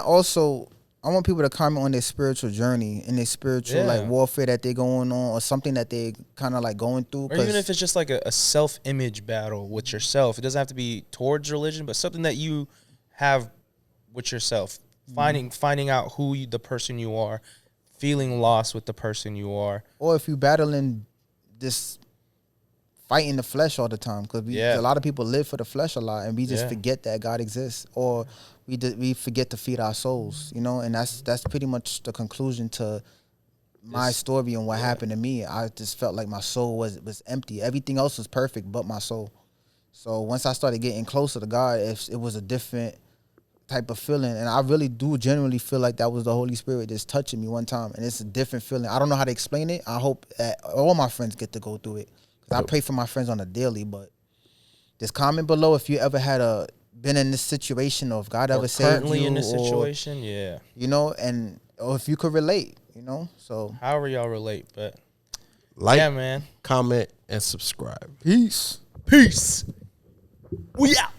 people to comment on their spiritual journey and their spiritual like Yeah. warfare that they're going on, or something that they kind of like going through. Or even if it's just like a self-image battle with yourself. It doesn't have to be towards religion, but something that you have with yourself. Finding out who the person you are, feeling lost with the person you are. or if you battling this fighting the flesh all the time, because Yeah. a lot of people live for the flesh a lot, and we just Yeah. forget that God exists, or we forget to feed our souls, and that's pretty much the conclusion to my story and what happened to me. I just felt like my soul was empty. Everything else was perfect but my soul. So once I started getting closer to God, it was a different type of feeling, and I really do genuinely feel like that was the Holy Spirit just touching me one time, and it's a different feeling. I don't know how to explain it. I hope that all my friends get to go through it, because I pray for my friends on a daily. But just comment below if you ever been in this situation, or if God ever saved Currently you, in this or, situation, yeah. and or if you could relate, So However y'all relate, but Like, yeah, man. comment, and subscribe. peace. Peace. We out.